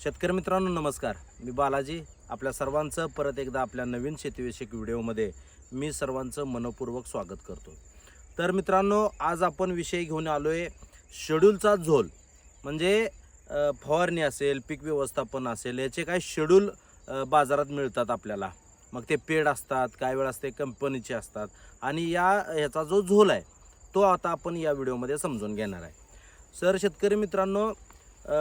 शेतकरी मित्रांनो नमस्कार. मी बालाजी आपल्या सर्वांचं परत एकदा आपल्या नवीन शेतीविषयक व्हिडिओमध्ये मी सर्वांचं मनपूर्वक स्वागत करतो. तर मित्रांनो आज आपण विषय घेऊन आलोय शेड्यूलचा झोल. म्हणजे फवारणी असेल, पीक व्यवस्थापन असेल, याचे काही शेड्यूल बाजारात मिळतात आपल्याला. मग ते पेड असतात, काही वेळ असते कंपनीचे असतात आणि ह्याचा जो झोल आहे तो आता आपण या व्हिडिओमध्ये समजून घेणार आहे. सर शेतकरी मित्रांनो,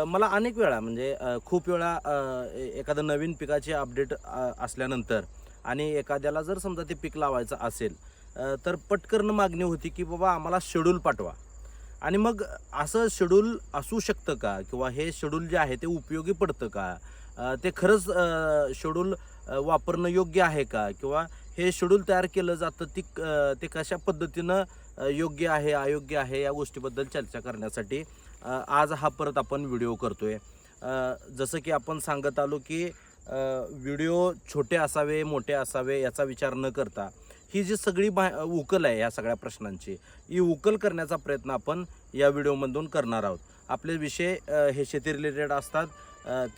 मला अनेक वेळा म्हणजे खूप वेळा एखादं नवीन पिकाचे अपडेट असल्यानंतर आणि एखाद्याला जर समजा ते पीक लावायचं असेल तर पटकन मागणी होती की बाबा आम्हाला शेड्यूल पाठवा. आणि मग असं शेड्यूल असू शकतं का, किंवा हे शेड्यूल जे आहे ते उपयोगी पडतं का, ते खरंच शेड्यूल वापरणं योग्य आहे का, किंवा हे शेड्यूल तयार केलं जातं ते कशा पद्धतीनं योग्य आहे अयोग्य आहे या गोष्टीबद्दल चर्चा करण्यासाठी आज हा परत आपण व्हिडिओ करतोय. जसं की आपण सांगत आलो की व्हिडिओ छोटे असावे मोठे असावे याचा विचार न करता ही जी सगळी उकल आहे या सगळ्या प्रश्नांची, ही उकल करण्याचा प्रयत्न आपण या व्हिडिओमधून करणार आहोत. आपले विषय हे शेती रिलेटेड असतात,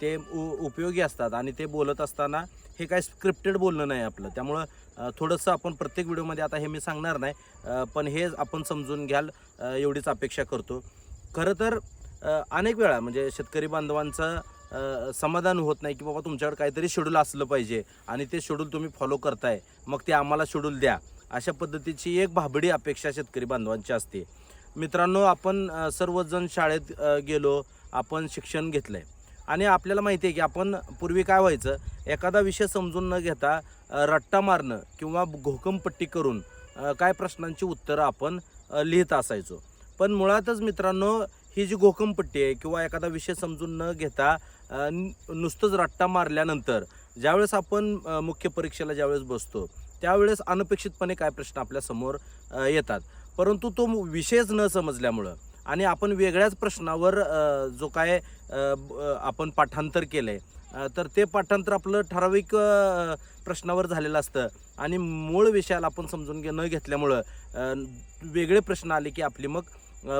ते उपयोगी असतात आणि ते बोलत असताना हे काय स्क्रिप्टेड बोलणं नाही आपलं. त्यामुळं थोडंसं आपण प्रत्येक व्हिडिओमध्ये आता हे मी सांगणार नाही, पण हे आपण समजून घ्याल एवढीच अपेक्षा करतो. खरं तर अनेक वेळा म्हणजे शेतकरी बांधवांचं समाधान होत नाही की बाबा तुमच्याकडे काहीतरी शेड्यूल असलं पाहिजे आणि ते शेड्यूल तुम्ही फॉलो करताय, मग ते आम्हाला शेड्यूल द्या, अशा पद्धतीची एक भाबडी अपेक्षा शेतकरी बांधवांची असते. मित्रांनो, आपण सर्वजण शाळेत गेलो, आपण शिक्षण घेतलं आहे आणि आपल्याला माहिती आहे की आपण पूर्वी काय व्हायचं, एखादा विषय समजून न घेता रट्टा मारणं किंवा घोकमपट्टी करून काय प्रश्नांची उत्तरं आपण लिहित असायचो. पण मुळातच मित्रांनो, ही जी घोकमपट्टी आहे किंवा एखादा विषय समजून न घेता नुसतंच रट्टा मारल्यानंतर ज्यावेळेस आपण मुख्य परीक्षेला ज्यावेळेस बसतो त्यावेळेस अनपेक्षितपणे काय प्रश्न आपल्यासमोर येतात. परंतु तो विषयच न समजल्यामुळं आणि आपण वेगळ्याच प्रश्नावर जो काय आपण पाठांतर केलं आहे, तर ते पाठांतर आपलं ठराविक प्रश्नावर झालेलं असतं आणि मूळ विषयाला आपण समजून न घेतल्यामुळं वेगळे प्रश्न आले की आपली मग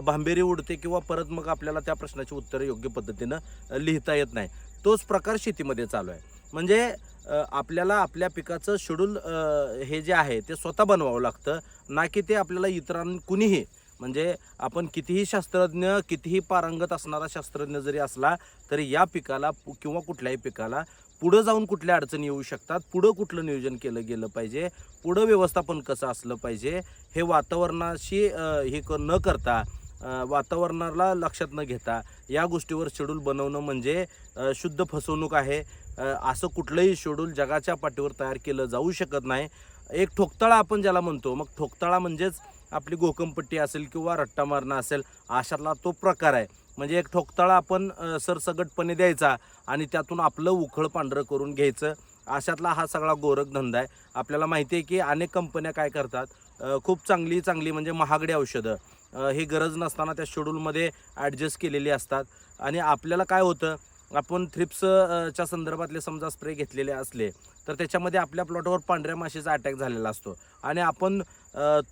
भांबेरी उडते किंवा परत मग आपल्याला त्या प्रश्नाची उत्तरं योग्य पद्धतीनं लिहिता येत नाही. तोच प्रकार शेतीमध्ये चालू आहे. म्हणजे आपल्याला आपल्या पिकाचं शेड्यूल हे जे आहे ते स्वतः बनवावं लागतं, ना की ते आपल्याला कुणीही म्हणजे आपण कितीही शास्त्रज्ञ, कितीही पारंगत असणारा शास्त्रज्ञ जरी असला तरी या पिकाला किंवा कुठल्याही पिकाला पुढं जाऊन कुठल्या अडचणी येऊ शकतात, पुढं कुठलं नियोजन केलं गेलं पाहिजे, पुढं व्यवस्थापन कसं असलं पाहिजे, हे वातावरणाशी न करता वातावरणाला लक्षात न घेता या गोष्टीवर शेड्यूल बनवणं म्हणजे शुद्ध फसवणूक आहे. असं कुठलंही शेड्यूल जगाच्या पाठीवर तयार केलं जाऊ शकत नाही. एक ठोकताळा आपण ज्याला म्हणतो, मग ठोकताळा म्हणजेच आपली घोकमपट्टी असेल किंवा रट्टा मारणं असेल, अशातला तो प्रकार आहे. म्हणजे एक ठोकताळा आपण सरसगटपणे द्यायचा आणि त्यातून आपलं उखळ पांढरं करून घ्यायचं, अशातला हा सगळा गोरखधंदा आहे. आपल्याला माहिती आहे की अनेक कंपन्या काय करतात, खूप चांगली म्हणजे महागडी औषधं ही गरज नसताना त्या शेड्यूलमध्ये ॲडजस्ट केलेली असतात आणि आपल्याला काय होतं, आपण थ्रिप्सच्या संदर्भातले समजा स्प्रे घेतलेले असले तर त्याच्यामध्ये आपल्या प्लॉटवर पांढऱ्या माशीचा अटॅक झालेला असतो आणि आपण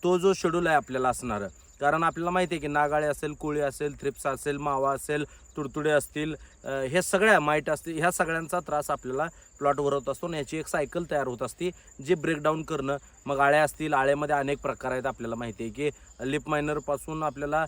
तो जो शेड्यूल आहे आपल्याला असणार, कारण आपल्याला माहिती आहे की नागाळे असेल, कोळी असेल, थ्रिप्स असेल, मावा असेल, तुडतुडे असतील, हे सगळ्या माईट असतील, ह्या सगळ्यांचा त्रास आपल्याला प्लॉटवर होत असतो आणि याची एक सायकल तयार होत असते जी ब्रेकडाऊन करणं. मग आळ्या असतील, आळ्यामध्ये अनेक प्रकार आहेत. आपल्याला माहिती आहे की लिप मायनरपासून आपल्याला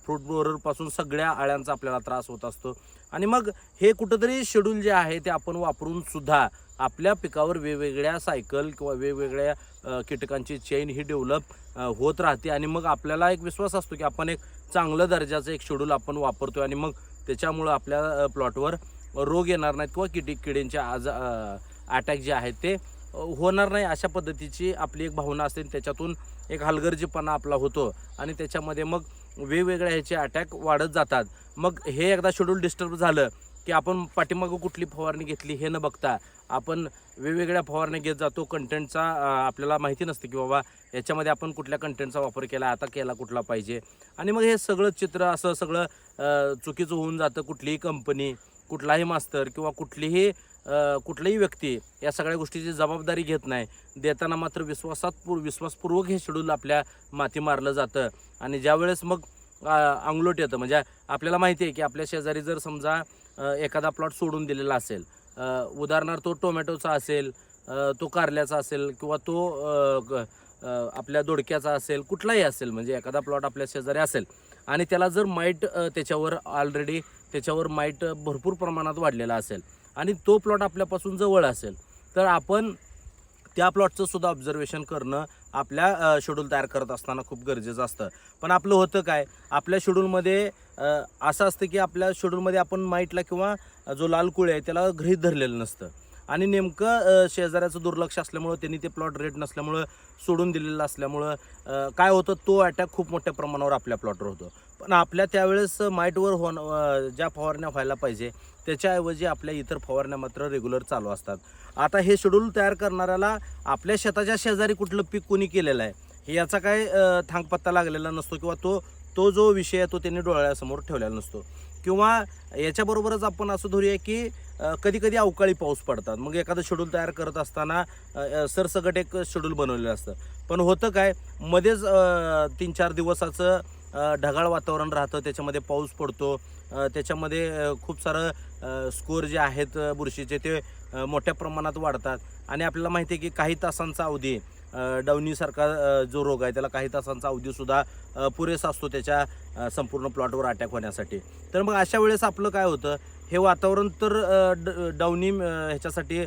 फ्रूट ब्लोअरपासून सगळ्या आळ्यांचा आपल्याला त्रास होत असतो. आणि मग हे कुठंतरी शेड्यूल जे आहे ते आपण वापरून सुद्धा आपल्या पिकावर वेगवेगळ्या सायकल किंवा वेगवेगळ्या कीटकांची चेन ही डेव्हलप होत राहते आणि मग आपल्याला एक विश्वास असतो की आपण एक चांगलं दर्जाचं एक शेड्यूल आपण वापरतोय आणि मग त्याच्यामुळं आपल्या प्लॉटवर रोग येणार नाहीत किंवा किड्यांचे अटॅक जे आहेत ते होणार नाही, अशा पद्धतीची आपली एक भावना असते. त्याच्यातून एक हलगर्जीपणा आपला होतो आणि त्याच्यामध्ये मग वेगवेगळ्या ह्याचे अटॅक वाढत जातात. मग हे एकदा शेड्यूल डिस्टर्ब झालं की आपण पाठीमागं कुठली फवारणी घेतली हे न बघता आपण वेगवेगळ्या फवारण्या घेत जातो. कंटेंटचा आपल्याला माहिती नसते की बाबा याच्यामध्ये आपण कुठल्या कंटेंटचा वापर केला, आता केला कुठला पाहिजे, आणि मग हे सगळं चित्र असं सगळं चुकीचं होऊन जातं. कुठलीही कंपनी, कुठलाही मास्तर किंवा कुठलीही व्यक्ती या सगळ्या गोष्टीची जबाबदारी घेत नाही. देताना मात्र विश्वासपूर्वक हे शेड्यूल आपल्या माथी मारलं जातं आणि ज्यावेळेस मग अंगलोट येतं, म्हणजे आपल्याला माहिती आहे की आपल्या शेजारी जर समजा एखादा प्लॉट सोडून दिलेला असेल, उदाहरणार्थ तो टोमॅटोचा असेल, तो कारल्याचा असेल किंवा तो आपल्या दोडक्याचा असेल, कुठलाही असेल, म्हणजे एखादा प्लॉट आपल्या शेजारी असेल आणि त्याला जर माईट त्याच्यावर ऑलरेडी त्याच्यावर माईट भरपूर प्रमाणात वाढलेला असेल आणि तो प्लॉट आपल्यापासून जवळ असेल, तर आपण त्या प्लॉटचं सुद्धा ऑब्झर्वेशन करणं आपल्या शेड्यूल तयार करत असताना खूप गरजेचं असतं. पण आपलं होतं काय, आपल्या शेड्यूलमध्ये असं असतं की आपल्या शेड्यूलमध्ये आपण माईटला किंवा जो लाल कुळे आहे त्याला गृहीत धरलेलं नसतं आणि नेमकं शेजाऱ्याचं दुर्लक्ष असल्यामुळं, त्यांनी ते प्लॉट रेट नसल्यामुळं सोडून दिलेलं असल्यामुळं काय होतं, तो अटॅक खूप मोठ्या प्रमाणावर आपल्या प्लॉटवर होतो. पण आपल्या त्यावेळेस माईटवर ज्या फवारण्या व्हायला पाहिजे त्याच्याऐवजी आपल्या इतर फवारण्या मात्र रेग्युलर चालू असतात. आता हे शेड्यूल तयार करणाऱ्याला आपल्या शेताच्या शेजारी कुठलं पीक कोणी केलेलं आहे हे याचा काय थांगपत्ता लागलेला नसतो किंवा तो जो विषय आहे तो त्यांनी डोळ्यासमोर ठेवलेला नसतो. किंवा याच्याबरोबरच आपण असं धरूया की कधी कधी अवकाळी पाऊस पडतात. मग एखादं शेड्यूल तयार करत असताना सरसकट एक शेड्यूल बनवलेलं असतं. पण होतं काय, मध्येच 3-4 दिवसाचं ढगाळ वातावरण राहतं, त्याच्यामध्ये पाऊस पडतो, त्याच्यामध्ये खूप सारं स्कोअर जे आहेत बुरशीचे ते मोठ्या प्रमाणात वाढतात आणि आपल्याला माहिती आहे की काही तासांचा अवधी, डाउनीसारखा जो रोग आहे त्याला काही तासांचा अवधीसुद्धा पुरेसा असतो त्याच्या संपूर्ण प्लॉटवर अटॅक होण्यासाठी. तर मग अशा वेळेस आपलं काय होतं, हे वातावरण तर डाउनी ह्याच्यासाठी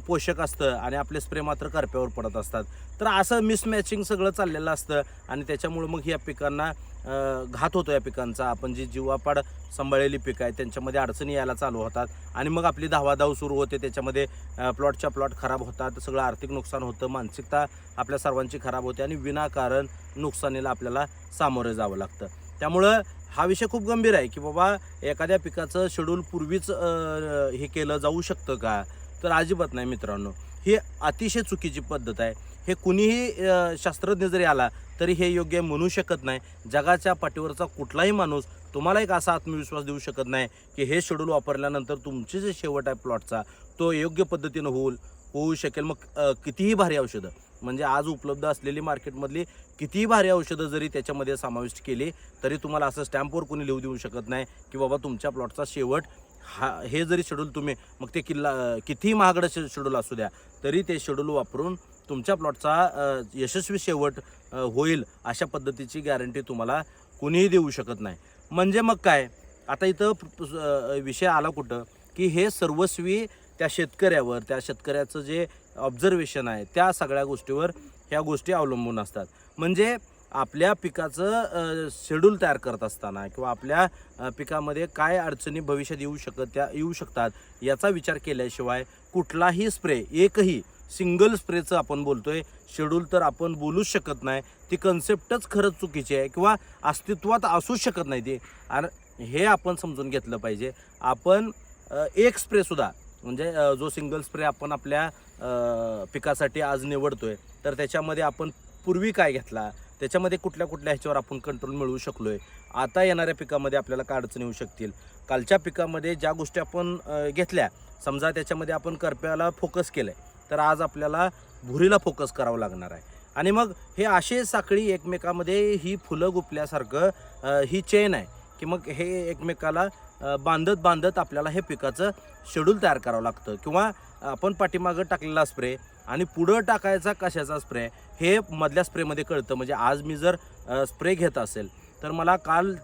पोषक असतं आणि आपले स्प्रे मात्र करप्यावर पडत असतात. तर असं मिसमॅचिंग सगळं चाललेलं असतं आणि त्याच्यामुळे मग या पिकांना घात होतो. या पिकांचा आपण जी जीवापाड सांभाळलेली पिकं आहेत त्यांच्यामध्ये अडचणी यायला चालू होतात आणि मग आपली धावाधाव सुरू होते. त्याच्यामध्ये प्लॉटच्या प्लॉट खराब होतात, सगळं आर्थिक नुकसान होतं, मानसिकता आपल्या सर्वांची खराब होते आणि विनाकारण नुकसानीला आपल्याला सामोरे जावं लागतं. त्यामुळं हा विषय खूप गंभीर आहे की बाबा एखाद्या पिकाचं शेड्यूल पूर्वीच हे केलं जाऊ शकतं का, तर अजिबात नाही मित्रांनो. ही अतिशय चुकीची पद्धत आहे. हे कुणीही शास्त्रज्ञ जरी आला तरी हे योग्य म्हणू शकत नाही. जगाच्या पाठीवरचा कुठलाही माणूस तुम्हाला एक असा आत्मविश्वास देऊ शकत नाही की हे शेड्यूल वापरल्यानंतर तुमचे जे शेवट आहे प्लॉटचा तो योग्य पद्धतीनं होऊ शकेल. मग कितीही भारी औषधं, म्हणजे आज उपलब्ध असलेली मार्केटमधली कितीही भारी औषधं जरी त्याच्यामध्ये समाविष्ट केली तरी तुम्हाला असं स्टॅम्पवर कोणी लिहू देऊ शकत नाही की बाबा तुमच्या प्लॉटचा शेवट हे जरी शेड्यूल तुम्ही, मग ते कितीही महागडं शेड्यूल असू द्या तरी ते शेड्यूल वापरून तुमच्या प्लॉटचा यशस्वी शेवट होईल अशा पद्धतीची गॅरंटी तुम्हाला कोणीही देऊ शकत नाही. म्हणजे मग काय, आता इथं विषय आला कुठं की हे सर्वस्वी त्या शेतकऱ्यावर, त्या शेतकऱ्याचं जे ऑब्झर्वेशन आहे त्या सगळ्या गोष्टीवर ह्या गोष्टी अवलंबून असतात. म्हणजे आपल्या पिकाचं शेड्यूल तयार करत असताना किंवा आपल्या पिकामध्ये काय अडचणी भविष्यात येऊ शकतात याचा विचार केल्याशिवाय कुठलाही स्प्रे, एकही सिंगल स्प्रेचं आपण बोलतोय शेड्यूल तर आपण बोलूच शकत नाही. ती कन्सेप्टच खरंच चुकीची आहे किंवा अस्तित्वात असूच शकत नाही ती. आणि हे आपण समजून घेतलं पाहिजे. आपण एक स्प्रेसुद्धा, म्हणजे जो सिंगल स्प्रे आपण आपल्या पिकासाठी आज निवडतोय तर त्याच्यामध्ये आपण पूर्वी काय घेतला, त्याच्यामध्ये कुठल्या ह्याच्यावर आपण कंट्रोल मिळवू शकलोय, आता येणाऱ्या पिकामध्ये आपल्याला काय अडचणी येऊ शकतील, कालच्या पिकामध्ये ज्या गोष्टी आपण घेतल्या, समजा त्याच्यामध्ये आपण करप्याला फोकस केलं आहे तर आज आपल्याला भुरीला फोकस करावं लागणार आहे. आणि मग हे असे साखळी एकमेकामध्ये ही फुलं गुपल्यासारखं ही चेन आहे की मग हे एकमेकाला बांधत आपल्याला हे पिकाचं शेड्यूल तयार करावं लागतं. किंवा आपण पाठीमागं टाकलेला स्प्रे आणि पुढं टाकायचा कशाचा स्प्रे हे मधल्या स्प्रेमध्ये कळतं. म्हणजे आज मी जर स्प्रे घेत असेल तर मला काल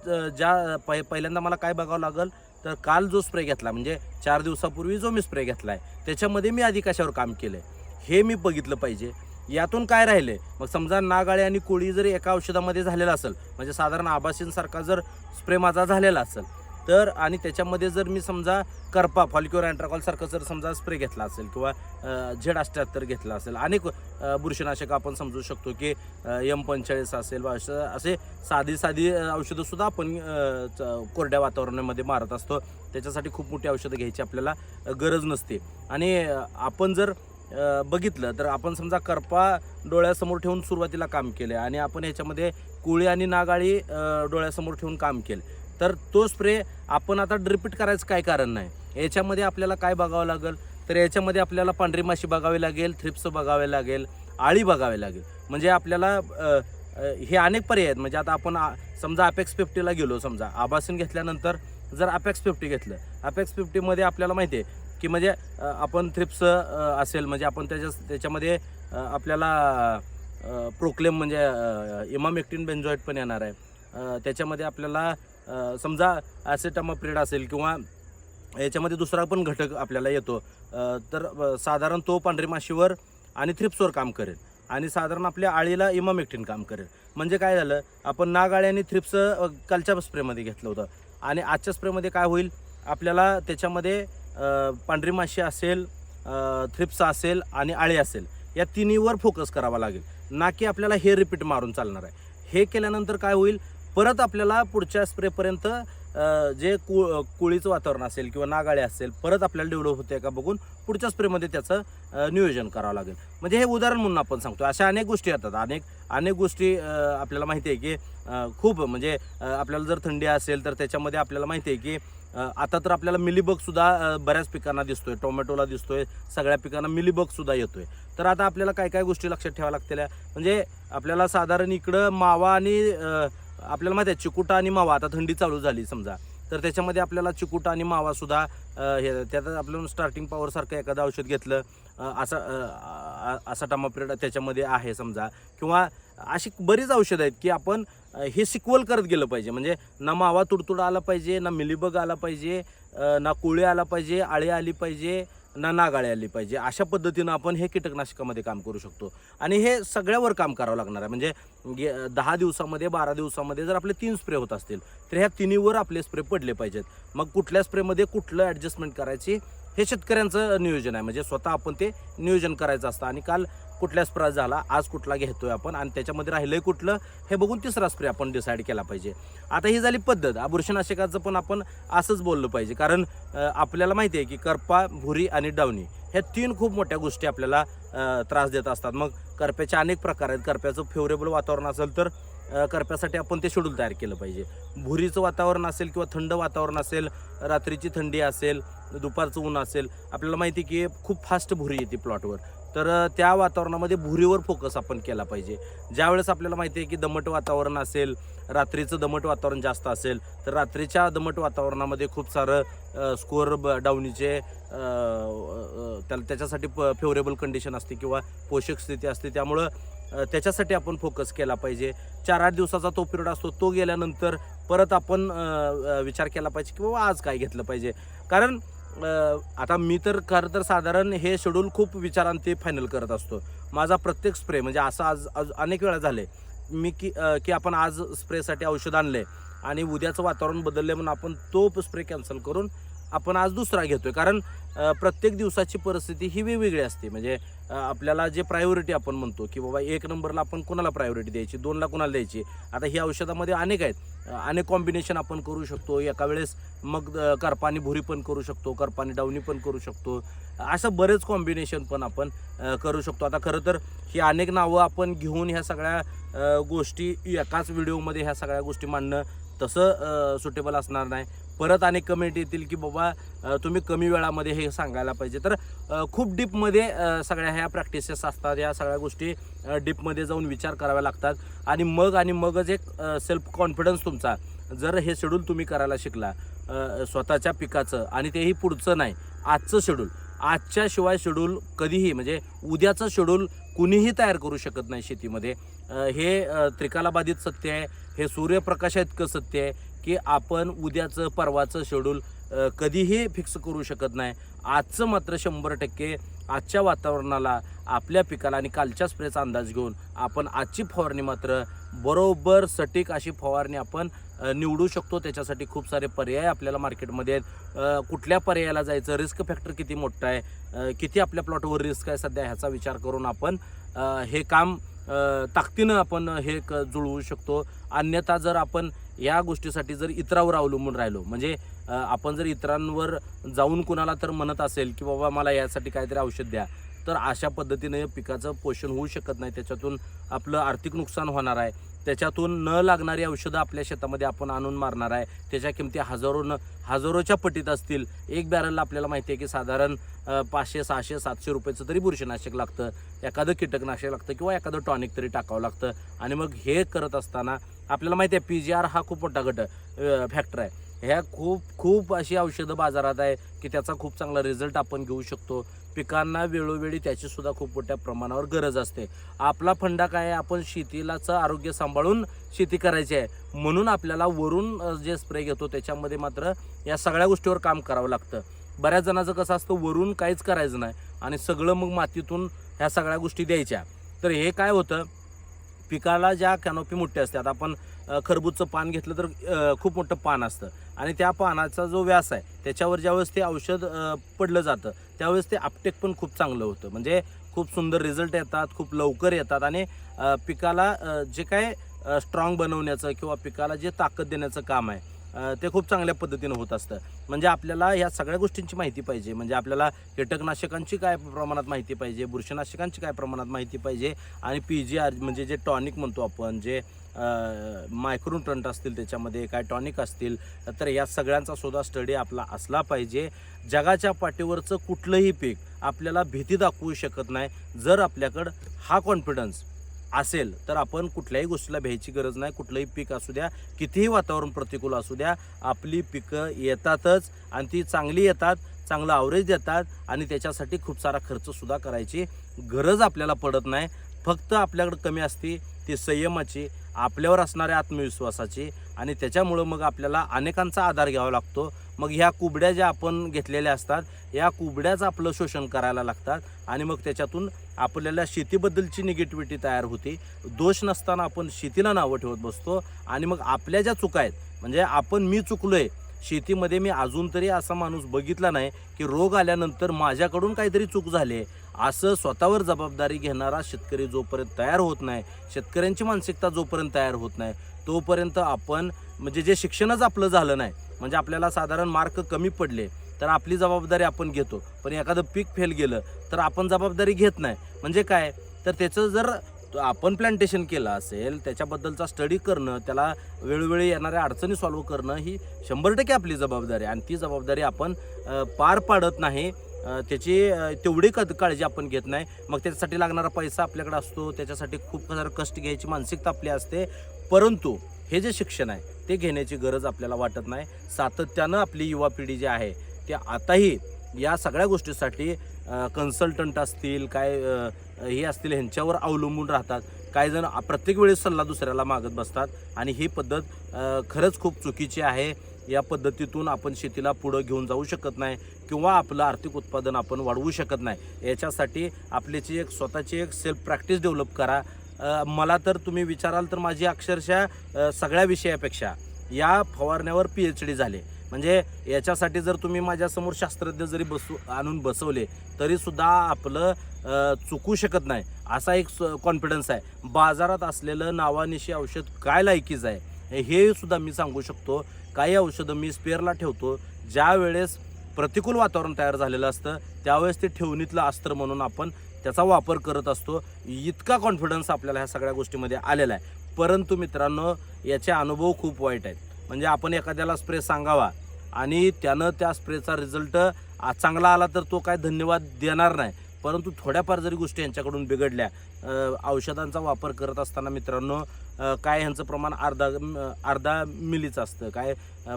पहिल्यांदा मला काय बघावं लागेल, तर काल जो स्प्रे घेतला म्हणजे 4 दिवसापूर्वी जो मी स्प्रे घेतला आहे त्याच्यामध्ये मी आधी कशावर काम केलं आहे हे मी बघितलं पाहिजे. यातून काय राहिले, मग समजा नागाळी आणि कोळी जरी एका औषधामध्ये झालेला असेल, म्हणजे साधारण आबासीनसारखा जर स्प्रे माझा झालेला असेल तर, आणि त्याच्यामध्ये जर मी समजा करपा, फॉलिक्युर अँट्राकॉलसारखं जर समजा स्प्रे घेतला असेल किंवा Z78 घेतला असेल, अनेक बुरशीनाशक आपण समजू शकतो की M45 असेल, असे साधी औषधंसुद्धा आपण कोरड्या वातावरणामध्ये मारत असतो. त्याच्यासाठी खूप मोठी औषधं घ्यायची आपल्याला गरज नसते. आणि आपण जर बघितलं तर आपण समजा करपा डोळ्यासमोर ठेवून सुरुवातीला काम केलं आणि आपण ह्याच्यामध्ये कोळी आणि नागाळी डोळ्यासमोर ठेवून काम केलं, तर तो स्प्रे आपण आता रिपीट करायचं काय कारण नाही. याच्यामध्ये आपल्याला काय बघावं लागेल, तर याच्यामध्ये आपल्याला पांढरी माशी बघावी लागेल, थ्रिप्स बघावे लागेल, आळी बघावी लागेल. म्हणजे आपल्याला हे अनेक पर्याय आहेत. म्हणजे आता आपण समजा अपेक्स 50ला गेलो, समजा आबासीन घेतल्यानंतर जर अपेक्स 50 घेतलं, अपेक्स 50मध्ये आपल्याला माहिती आहे की म्हणजे आपण थ्रिप्स असेल म्हणजे आपण त्याच्यामध्ये आपल्याला प्रोक्लेम म्हणजे इमामेक्टिन बेन्झोएट पण येणार आहे. त्याच्यामध्ये आपल्याला समजा ॲसेटामाप्रिड असेल किंवा याच्यामध्ये दुसरा पण घटक आपल्याला येतो, तर साधारण तो पांढरी माशीवर आणि थ्रिप्सवर काम करेल आणि साधारण आपल्या आळीला इमामेक्टिन काम करेल. म्हणजे काय झालं, आपण नागाळी आणि थ्रिप्स कालच्या स्प्रेमध्ये घेतलं होतं आणि आजच्या स्प्रेमध्ये काय होईल, आपल्याला त्याच्यामध्ये पांढरी माशी असेल, थ्रिप्स असेल आणि आळी असेल, या तिन्हीवर फोकस करावा लागेल, ना की आपल्याला हे रिपीट मारून चालणार आहे. हे केल्यानंतर काय होईल, परत आपल्याला पुढच्या स्प्रेपर्यंत जे कुळीचं वातावरण असेल किंवा नागाळे असेल परत आपल्याला डेव्हलप होते का बघून पुढच्या स्प्रेमध्ये त्याचं नियोजन करावं लागेल. म्हणजे हे उदाहरण म्हणून आपण सांगतो. अशा अनेक गोष्टी येतात, अनेक गोष्टी आपल्याला माहिती आहे की खूप म्हणजे आपल्याला जर थंडी असेल तर त्याच्यामध्ये आपल्याला माहिती आहे की आता तर आपल्याला मिलीबगसुद्धा बऱ्याच पिकांना दिसतोय, टोमॅटोला दिसतोय, सगळ्या पिकांना मिलीबगसुद्धा येतोय. तर आता आपल्याला काय काय गोष्टी लक्षात ठेवाव्या लागतील. म्हणजे आपल्याला साधारण इकडं मावा आणि आपल्याला माहिती आहे चिकुटा आणि मावा, आता थंडी चालू झाली समजा, तर त्याच्यामध्ये आपल्याला चिकुटा आणि मावासुद्धा हे त्यात आपण स्टार्टिंग पॉवरसारखं एखादं औषध घेतलं, असा टामापिरियड त्याच्यामध्ये आहे समजा, किंवा अशी बरीच औषधं आहेत की आपण हे सिक्वल करत गेलं पाहिजे. म्हणजे ना मावा तुडतुडा आला पाहिजे, ना मिलीबग आला पाहिजे, ना कोळी आला पाहिजे, आळी आली पाहिजे, ना नागाळी आली पाहिजे. अशा पद्धतीनं आपण हे कीटकनाशकामध्ये काम करू शकतो आणि हे सगळ्यावर काम करावं लागणार आहे. म्हणजे 10 दिवसामध्ये 12 दिवसामध्ये जर आपले 3 स्प्रे होत असतील तर ह्या तिन्हीवर आपले स्प्रे पडले पाहिजेत. मग कुठल्या स्प्रेमध्ये कुठलं ॲडजस्टमेंट करायची हे शेतकऱ्यांचं नियोजन आहे. म्हणजे स्वतः आपण ते नियोजन करायचं असतं आणि काल कुठल्या स्प्रे झाला, आज कुठला घेतोय आपण आणि त्याच्यामध्ये राहिलंय कुठलं हे बघून तिसरा स्प्रे आपण डिसाईड केला पाहिजे. आता ही झाली पद्धत. बुरशीनाशकाचं पण आपण असंच बोललं पाहिजे, कारण आपल्याला माहिती आहे की करपा, भुरी आणि डावणी ह्या 3 खूप मोठ्या गोष्टी आपल्याला त्रास देत असतात. मग करप्याचे अनेक प्रकार आहेत. करप्याचं फेवरेबल वातावरण असेल तर करप्यासाठी आपण ते शेड्यूल तयार केलं पाहिजे. भुरीचं वातावरण असेल किंवा थंड वातावरण असेल, रात्रीची थंडी असेल, दुपारचं ऊन असेल, आपल्याला माहिती आहे की खूप फास्ट भुरी येते प्लॉटवर, तर त्या वातावरणामध्ये भुरीवर फोकस आपण केला पाहिजे. ज्यावेळेस आपल्याला माहिती आहे की दमट वातावरण असेल, रात्रीचं दमट वातावरण जास्त असेल, तर रात्रीच्या दमट वातावरणामध्ये खूप सारं स्कोअर डाऊनीचे त्याच्यासाठी फेवरेबल कंडिशन असते किंवा पोषक स्थिती असते, त्यामुळं त्याच्यासाठी आपण फोकस केला पाहिजे. 4-8 दिवसाचा तो पिरियड असतो, तो गेल्यानंतर परत आपण विचार केला पाहिजे की बाबा आज काय घेतलं पाहिजे. कारण आता मी तर खरं तर साधारण हे शेड्यूल खूप विचारांती फायनल करत असतो. माझा प्रत्येक स्प्रे म्हणजे असं आज अनेक वेळा झाले मी की आपण आज स्प्रेसाठी औषध आणले आणि उद्याचं वातावरण बदलले म्हणून आपण तो स्प्रे कॅन्सल करून आपण आज दुसरा घेतोय. कारण प्रत्येक दिवसाची परिस्थिती ही वेगवेगळी असते. म्हणजे आपल्याला जे प्रायोरिटी आपण म्हणतो की बाबा 1 नंबरला आपण कोणाला प्रायोरिटी द्यायची, 2ला कोणाला द्यायची. आता ही औषधामध्ये अनेक आहेत, अनेक कॉम्बिनेशन आपण करू शकतो एका वेळेस. मग करपानी भुरी पण करू शकतो, करपानी डावणी पण करू शकतो, असं बरेच कॉम्बिनेशन पण आपण करू शकतो. आता खरं तर ही अनेक नावं आपण घेऊन ह्या सगळ्या गोष्टी एकाच व्हिडिओमध्ये ह्या सगळ्या गोष्टी मांडणं तसं सुटेबल असणार नाही. परत अनेक कमेंट येतील की बाबा तुम्ही कमी वेळामध्ये हे सांगायला पाहिजे. तर खूप डीपमध्ये सगळ्या ह्या प्रॅक्टिसेस असतात, या सगळ्या गोष्टी डीपमध्ये जाऊन विचार कराव्या लागतात आणि मगच एक सेल्फ कॉन्फिडन्स तुमचा, जर हे शेड्यूल तुम्ही करायला शिकला स्वतःच्या पिकाचं आणि तेही पुढचं नाही, आजचं शेड्यूल, आजच्या शिवाय शेड्यूल कधीही म्हणजे उद्याचं शेड्यूल कुणीही तयार करू शकत नाही शेतीमध्ये. हे त्रिकालाबाधित सत्य आहे, हे सूर्यप्रकाशा इतकं सत्य आहे की आपण उद्याचं परवाचं शेड्यूल कधीही फिक्स करू शकत नाही. आजचं मात्र 100% आजच्या वातावरणाला, आपल्या पिकाला आणि कालच्या स्प्रेचा अंदाज घेऊन आपण आजची फवारणी मात्र बरोबर सटीक अशी फवारणी आपण निवडू शकतो. त्याच्यासाठी खूप सारे पर्याय आपल्याला मार्केटमध्ये आहेत. कुठल्या पर्यायाला जायचं, रिस्क फॅक्टर किती मोठा आहे, किती आपल्या प्लॉटवर रिस्क आहे सध्या, ह्याचा विचार करून आपण हे काम ताकदीनं आपण हे जुळवू शकतो. अन्यथा जर आपण या गोष्टीसाठी जर इतरावर अवलंबून राहिलो, म्हणजे आपण जर इतरांवर जाऊन कुणाला तर म्हणत असेल की बाबा मला यासाठी काहीतरी औषध द्या, तर अशा पद्धतीने पिकाचं पोषण होऊ शकत नाही. त्याच्यातून आपलं आर्थिक नुकसान होणार आहे. त्याच्यातून न लागणारी औषधं आपल्या शेतामध्ये आपण आणून मारणार आहे. त्याच्या किमती हजारोच्या पटीत असतील. एक बॅरलला आपल्याला माहिती आहे की साधारण 500, 600, 700 रुपयाचं तरी बुरशीनाशक लागतं, एखादं कीटकनाशक लागतं किंवा एखादं टॉनिक तरी टाकावं लागतं. आणि मग हे करत असताना आपल्याला माहिती आहे PGR हा खूप मोठा फॅक्टर आहे. ह्या खूप अशी औषधं बाजारात आहे की त्याचा खूप चांगला रिझल्ट आपण घेऊ शकतो. पिकांना वेळोवेळी त्याची सुद्धा खूप मोठ्या प्रमाणावर गरज असते. आपला फंडा काय आहे, आपण शेतीलाचं आरोग्य सांभाळून शेती करायची आहे, म्हणून आपल्याला वरून जे स्प्रे घेतो त्याच्यामध्ये मात्र या सगळ्या गोष्टीवर काम करावं लागतं. बऱ्याच जणांचं कसं असतं, वरून काहीच करायचं नाही आणि सगळं मग मातीतून ह्या सगळ्या गोष्टी द्यायच्या. तर हे काय होतं, पिकाला ज्या कॅनोपी मोठ्या असतात, आपण खरबूजचं पान घेतलं तर खूप मोठं पान असतं आणि त्या पानाचा जो व्यास आहे त्याच्यावर ज्यावेळेस ते औषध पडलं जातं त्यावेळेस ते अपटेक पण खूप चांगलं होतं. म्हणजे खूप सुंदर रिझल्ट येतात, खूप लवकर येतात आणि पिकाला जे काय स्ट्रॉंग बनवण्याचं किंवा पिकाला जे ताकद देण्याचं काम आहे ते खूप चांगल्या पद्धतीनं होत असतं. म्हणजे आपल्याला ह्या सगळ्या गोष्टींची माहिती पाहिजे. म्हणजे आपल्याला कीटकनाशकांची काय प्रमाणात माहिती पाहिजे, बुरशीनाशकांची काय प्रमाणात माहिती पाहिजे आणि PGR म्हणजे जे टॉनिक म्हणतो आपण, जे मायक्रोन्यूट्रंट असतील त्याच्यामध्ये काय टॉनिक असतील, तर या सगळ्यांचा सुद्धा स्टडी आपला असला पाहिजे. जगाच्या पाठीवरचं कुठलंही पीक आपल्याला भीती दाखवू शकत नाही. जर आपल्याकडं हा कॉन्फिडन्स असेल तर आपण कुठल्याही गोष्टीला भ्यायची गरज नाही. कुठलंही पीक असू द्या, कितीही वातावरण प्रतिकूल असू द्या, आपली पिकं येतातच आणि ती चांगली येतात, चांगलं ॲव्हरेज देतात आणि त्याच्यासाठी खूप सारा खर्चसुद्धा करायची गरज आपल्याला पडत नाही. फक्त आपल्याकडं कमी असते ती संयमाची, आपल्यावर असणाऱ्या आत्मविश्वासाची आणि त्याच्यामुळं मग आपल्याला अनेकांचा आधार घ्यावा लागतो. मग ह्या कुबड्या ज्या आपण घेतलेल्या असतात, या कुबड्याच आपलं शोषण करायला लागतात आणि मग त्याच्यातून आपल्याला शेतीबद्दलची निगेटिव्हिटी तयार होते. दोष नसताना आपण शेतीला नावं ठेवत बसतो आणि मग आपल्या ज्या चुका आहेत, म्हणजे मी चुकलो आहे शेतीमध्ये, मी अजून तरी असा माणूस बघितला नाही की रोग आल्यानंतर माझ्याकडून काहीतरी चूक झाली आहे असं स्वतःवर जबाबदारी घेणारा शेतकरी जोपर्यंत तयार होत नाही, शेतकऱ्यांची मानसिकता जोपर्यंत तयार होत नाही, तोपर्यंत आपण म्हणजे जे शिक्षणच आपलं झालं नाही, म्हणजे आपल्याला साधारण मार्क कमी पडले तर आपली जबाबदारी आपण घेतो, पण एखादं पीक फेल गेलं तर आपण जबाबदारी घेत नाही. म्हणजे काय, तर त्याचं जर आपण प्लांटेशन केलं असेल, त्याच्याबद्दलचा स्टडी करणं, त्याला वेळोवेळी येणाऱ्या अडचणी सॉल्व्ह करणं ही 100% आपली जबाबदारी आहे आणि ती जबाबदारी आपण पार पाडत नाही. त्याची तेवढी काळजी आपण घेत नाही. मग त्याच्यासाठी लागणारा पैसा आपल्याकडे असतो, त्याच्यासाठी खूप सारं कष्ट घ्यायची मानसिकता आपली असते, परंतु हे जे शिक्षण आहे ते घेण्याची गरज आपल्याला वाटत नाही. सातत्यानं आपली युवा पिढी जी आहे ते आताही या सगळ्या गोष्टीसाठी कन्सल्टंट असतील, काय हे असतील, ह्यांच्यावर अवलंबून राहतात. काही जण प्रत्येक वेळेस सल्ला दुसऱ्याला मागत बसतात आणि ही पद्धत खरंच खूप चुकीची आहे. या पद्धतीतून आपण शेतीला पुढं घेऊन जाऊ शकत नाही किंवा आपलं आर्थिक उत्पादन आपण वाढवू शकत नाही. याच्यासाठी आपल्याची स्वतःची एक सेल्फ प्रॅक्टिस डेव्हलप करा. मला तर तुम्ही विचाराल तर माझी अक्षरशः सगळ्या विषयापेक्षा या फवारण्यावर PhD झाले. म्हणजे याच्यासाठी जर तुम्ही माझ्यासमोर शास्त्रज्ञ जरी आणून बसवले तरीसुद्धा आपलं चुकू शकत नाही असा एक कॉन्फिडन्स आहे. बाजारात असलेलं नावानिशी औषध काय लायकीचं आहे हे सुद्धा मी सांगू शकतो. काही औषधं मी स्पेअरला ठेवतो, ज्या वेळेस प्रतिकूल वातावरण तयार झालेलं असतं त्यावेळेस ते ठेवणीतलं अस्त्र म्हणून आपण त्याचा वापर करत असतो. इतका कॉन्फिडन्स आपल्याला ह्या सगळ्या गोष्टीमध्ये आलेला आहे. परंतु मित्रांनो, याचे अनुभव खूप वाईट आहेत. म्हणजे आपण एखाद्याला स्प्रे सांगावा आणि त्यानं त्या स्प्रेचा रिझल्ट चांगला आला तर तो काय धन्यवाद देणार नाही, परंतु थोड्याफार जरी गोष्टी यांच्याकडून बिघडल्या, औषधांचा वापर करत असताना मित्रांनो काय ह्यांचं प्रमाण अर्धा मिलीचं असतं, काय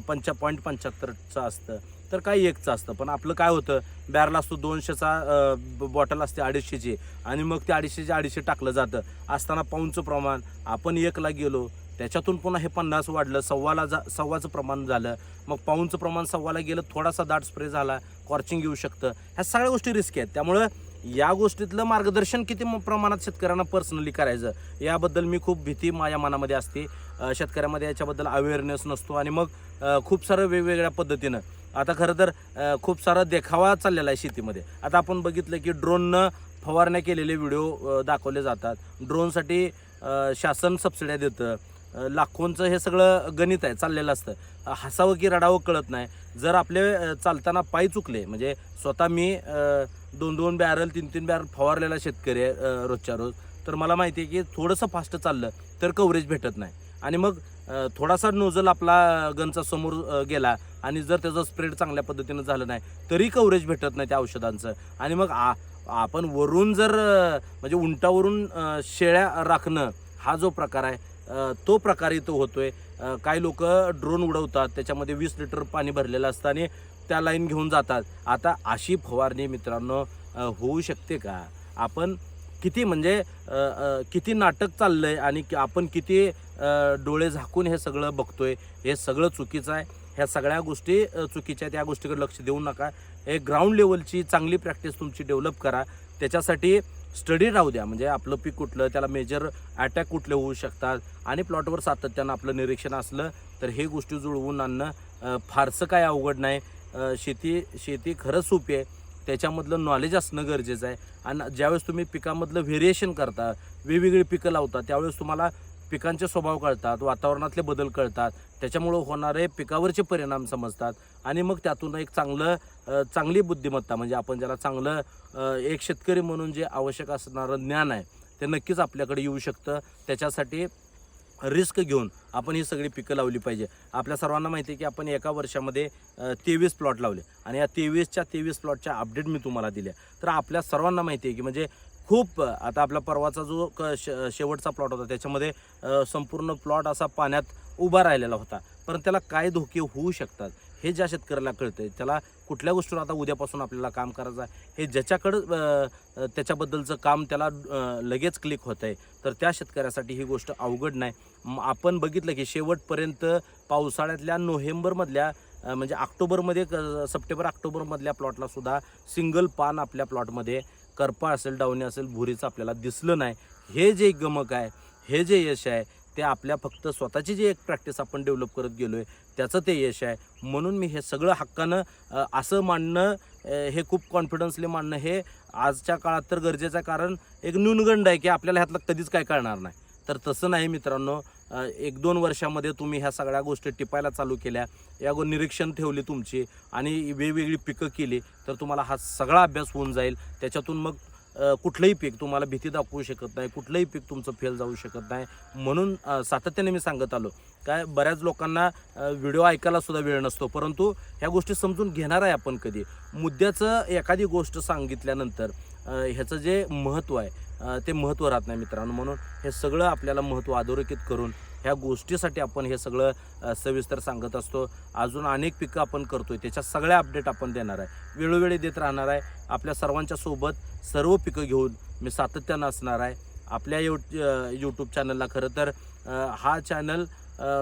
0.75चं असतं, तर काही 1चं असतं. पण आपलं काय होतं, बॅरल असतो 200चा, बॉटल असते 250ची आणि मग ते 250 टाकलं जातं. असताना पाऊणचं प्रमाण आपण 1ला गेलो, त्याच्यातून पुन्हा हे 50 वाढलं, सव्वाचं प्रमाण झालं, मग पाऊणचं प्रमाण 1.25ला गेलं, थोडासा दाट स्प्रे झाला, कॉर्चिंग येऊ शकतं. ह्या सगळ्या गोष्टी रिस्क आहेत. त्यामुळं या गोष्टीतलं मार्गदर्शन किती प्रमाणात शेतकऱ्यांना पर्सनली करायचं याबद्दल मी खूप भीती माझ्या मनामध्ये असते. शेतकऱ्यामध्ये याच्याबद्दल अवेअरनेस नसतो आणि मग खूप सारं वेगवेगळ्या पद्धतीनं आता खरं तर खूप सारा देखावा चाललेला आहे शेतीमध्ये. आता आपण बघितलं की ड्रोननं फवारण्या केलेले व्हिडिओ दाखवले जातात. ड्रोनसाठी शासन सबसिड्या देतं, लाखोंचं हे सगळं गणित आहे चाललेलं असतं. हसावं की रडावं कळत नाही. जर आपले चालताना पाय चुकले, म्हणजे स्वतः मी 2-2 बॅरल 3-3 बॅरल फवारलेला शेतकरी आहे रोजच्या रोज, तर मला माहिती आहे की थोडंसं फास्ट चाललं तर कव्हरेज भेटत नाही आणि मग थोडासा नोझल आपला गनचा समोर गेला आणि जर त्याचं स्प्रेड चांगल्या पद्धतीनं झालं नाही तरी कव्हरेज भेटत नाही त्या औषधांचं. आणि मग आपण वरून जर म्हणजे उंटावरून शेळ्या राखणं हा जो प्रकार आहे तो प्रकार इथं होतोय. काही लोक ड्रोन उडवतात, त्याच्यामध्ये 20 लिटर पाणी भरलेलं असतं आणि त्या लाईन घेऊन जातात. आता अशी फवारणी मित्रांनो होऊ शकते का? आपण किती म्हणजे किती नाटक चाललंय आणि आपण किती डोळे झाकून हे सगळं बघतोय. हे सगळं चुकीचं आहे. ह्या सगळ्या गोष्टी चुकीच्या आहेत. त्या गोष्टीकडे लक्ष देऊ नका. एक ग्राउंड लेवलची चांगली प्रॅक्टिस तुमची डेव्हलप करा. त्याच्यासाठी स्टडी राहू द्या, म्हणजे आपलं पीक कुठलं, त्याला मेजर अटॅक कुठले होऊ शकतात आणि प्लॉटवर सातत्यानं आपलं निरीक्षण असलं तर हे गोष्टी जुळवून आणणं फारसं काय अवघड नाही. शेती खरंच सोपी आहे. त्याच्यामधलं नॉलेज असणं गरजेचं आहे. आणि ज्यावेळेस तुम्ही पिकामधलं व्हेरिएशन करता, वेगवेगळी पिकं लावता, त्यावेळेस तुम्हाला पिकांचे स्वभाव कळतात, वातावरणातले बदल कळतात, त्याच्यामुळं होणारे पिकावरचे परिणाम समजतात आणि मग त्यातून एक चांगली बुद्धिमत्ता, म्हणजे आपण ज्याला चांगलं एक शेतकरी म्हणून जे आवश्यक असणारं ज्ञान आहे ते नक्कीच आपल्याकडे येऊ शकतं. त्याच्यासाठी रिस्क घेऊन आपण ही सगळी पिकं लावली पाहिजे. आपल्या सर्वांना माहिती आहे की आपण एका वर्षामध्ये 23 प्लॉट लावले आणि या 23 प्लॉटच्या अपडेट मी तुम्हाला दिल्या. तर आपल्या सर्वांना माहिती आहे की म्हणजे खूप आता आपला परवाचा जो शेवटचा प्लॉट होता त्याच्यामध्ये संपूर्ण प्लॉट असा पाण्यात उभा राहिलेला होता. पण त्याला काय धोके होऊ शकतात हे ज्या शेतकऱ्याला कळतंय, त्याला कुठल्या गोष्टीवर आता उद्यापासून आपल्याला काम करायचं आहे हे ज्याच्याकडं त्याच्याबद्दलचं काम त्याला लगेच क्लिक होतं आहे, तर त्या शेतकऱ्यासाठी ही गोष्ट अवघड नाही. आपण बघितलं की शेवटपर्यंत पावसाळ्यातल्या नोव्हेंबरमधल्या म्हणजे सप्टेंबर-ऑक्टोबरमधल्या प्लॉटला सुद्धा सिंगल पान आपल्या प्लॉटमध्ये करपा असेल, डावणी असेल, भुरीचं आपल्याला दिसलं नाही. हे जे गमक आहे, हे जे यश आहे ते आपल्या फक्त स्वतःची जी एक प्रॅक्टिस आपण डेव्हलप करत गेलो आहे त्याचं ते यश आहे. म्हणून मी हे सगळं हक्कानं असं मांडणं, हे खूप कॉन्फिडन्सली मांडणं हे आजच्या काळात तर गरजेचं आहे. कारण एक न्यूनगंड आहे की आपल्याला ह्यातलं कधीच काय कळणार नाही. तर तसं नाही मित्रांनो. 1-2 वर्षामध्ये तुम्ही ह्या सगळ्या गोष्टी टिपायला चालू केल्या, निरीक्षण ठेवली तुमची आणि वेगवेगळी पिकं केली तर तुम्हाला हा सगळा अभ्यास होऊन जाईल. त्याच्यातून मग कुठलंही पीक तुम्हाला भीती दाखवू शकत नाही, कुठलंही पीक तुमचं फेल जाऊ शकत नाही. म्हणून सातत्याने मी सांगत आलो काय, बऱ्याच लोकांना व्हिडिओ ऐकायला सुद्धा वेळ नसतो, परंतु ह्या गोष्टी समजून घेणार आहे आपण कधी. मुद्द्याचं एखादी गोष्ट सांगितल्यानंतर ह्याचं जे महत्त्व आहे ते महत्त्व राहत नाही मित्रांनो. म्हणून हे सगळं आपल्याला महत्त्व अधोरेखित करून ह्या गोष्टीसाठी आपण हे सगळं सविस्तर सांगत असतो. अजून अनेक पिकं आपण करतोय, त्याच्या सगळ्या अपडेट आपण देणार आहे, वेळोवेळी देत राहणार आहे. आपल्या सर्वांच्या सोबत सर्व पिकं घेऊन मी सातत्यानं असणार आहे. आपल्या यूट्यूब चॅनलला खरं तर हा चॅनल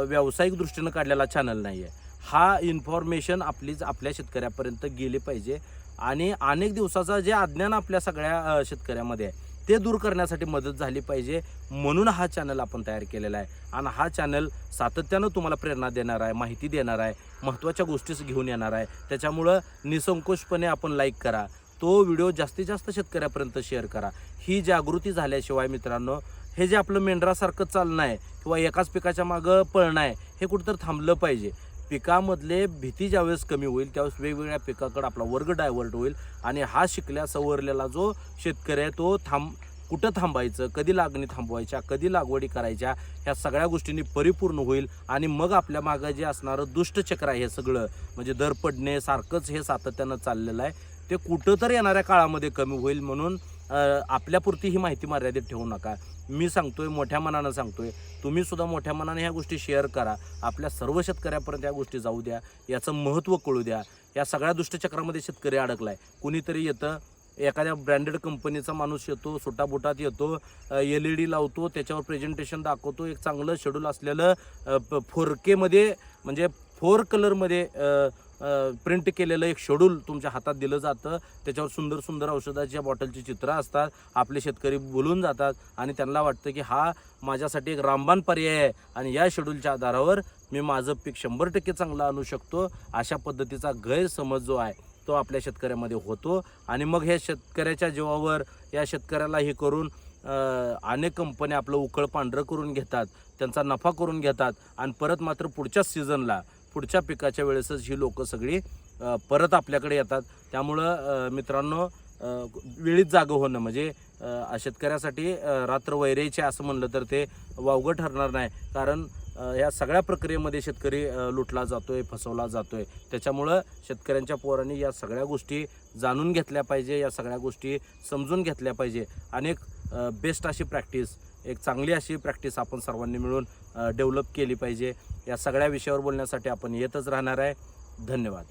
व्यावसायिक दृष्टीनं काढलेला चॅनल नाही आहे. हा इन्फॉर्मेशन आपल्या शेतकऱ्यापर्यंत गेली पाहिजे आणि अनेक दिवसाचं जे अज्ञान आपल्या सगळ्या शेतकऱ्यामध्ये आहे ते दूर करण्यासाठी मदत झाली पाहिजे. म्हणून हा चॅनल आपण तयार केलेला आहे आणि हा चॅनल सातत्यानं तुम्हाला प्रेरणा देणार आहे, माहिती देणार आहे, महत्त्वाच्या गोष्टीच घेऊन येणार आहे. त्याच्यामुळं निसंकोचपणे आपण लाईक करा, तो व्हिडिओ जास्तीत जास्त शेतकऱ्यापर्यंत शेअर करा. ही जागृती झाल्याशिवाय मित्रांनो हे जे आपलं मेंढरासारखं चालणं आहे किंवा एकाच पिकाच्या मागं पळणं आहे हे कुठंतरी थांबलं पाहिजे. पिकामधले भीती ज्यावेळेस कमी होईल त्यावेळेस वेगवेगळ्या पिकाकडे आपला वर्ग डायव्हर्ट होईल आणि हा शिकल्या सवरलेला जो शेतकरी आहे तो कुठं थांबायचं, कधी लागणी थांबवायच्या, कधी लागवडी करायच्या, ह्या सगळ्या गोष्टींनी परिपूर्ण होईल. आणि मग आपल्या मागं जे असणारं दुष्टचक्र आहे हे सगळं म्हणजे दर पडणे सारखंच हे सातत्यानं चाललेलं आहे ते कुठं तर येणाऱ्या काळामध्ये कमी होईल. म्हणून आपल्यापुरती ही माहिती मर्यादित ठेवू नका. मी सांगतोय, मोठ्या मनानं सांगतोय, तुम्ही सुद्धा मोठ्या मनाने ह्या गोष्टी शेअर करा. आपल्या सर्व शेतकऱ्यापर्यंत या गोष्टी जाऊ द्या, याचं महत्त्व कळू द्या. या सगळ्या दुष्टचक्रामध्ये शेतकरी अडकलाय. कुणीतरी येतं, एखाद्या ब्रँडेड कंपनीचा माणूस येतो, सुटाबुटात येतो, LED लावतो, त्याच्यावर प्रेझेंटेशन दाखवतो, एक चांगलं शेड्यूल असलेलं 4K मध्ये म्हणजे 4 कलरमध्ये प्रिंट केलेलं एक शेड्यूल तुमच्या हातात दिलं जातं. त्याच्यावर सुंदर सुंदर औषधाच्या बॉटलची चित्रं असतात. आपले शेतकरी बोलून जातात आणि त्यांना वाटतं की हा माझ्यासाठी एक रामबाण पर्याय आहे आणि या शेड्यूलच्या आधारावर मी माझं पीक 100% चांगलं आणू शकतो. अशा पद्धतीचा गैरसमज जो आहे तो आपल्या शेतकऱ्यामध्ये होतो आणि मग हे शेतकऱ्याच्या जीवावर या शेतकऱ्याला हे करून अनेक कंपन्या आपलं उकळ पांढरं करून घेतात, त्यांचा नफा करून घेतात आणि परत मात्र पुढच्या सीझनला, पुढच्या पिकाच्या वेळेसच ही लोकं सगळी परत आपल्याकडे येतात. त्यामुळं मित्रांनो वेळीच जागं होणं म्हणजे शेतकऱ्यासाठी रात्र वैरायचे असं म्हणलं तर ते वावगं ठरणार नाही. कारण या सगळ्या प्रक्रियेमध्ये शेतकरी लुटला जातोय, फसवला जातोय. त्याच्यामुळं शेतकऱ्यांच्या पोरांनी या सगळ्या गोष्टी जाणून घेतल्या पाहिजे, या सगळ्या गोष्टी समजून घेतल्या पाहिजे. अनेक बेस्ट अशी प्रॅक्टिस, एक चांगली अशी प्रॅक्टिस आपण सर्वांनी मिळून डेव्हलप केली पाहिजे. या सगळ्या विषयावर बोलण्यासाठी आपण येतच राहणार आहे. धन्यवाद.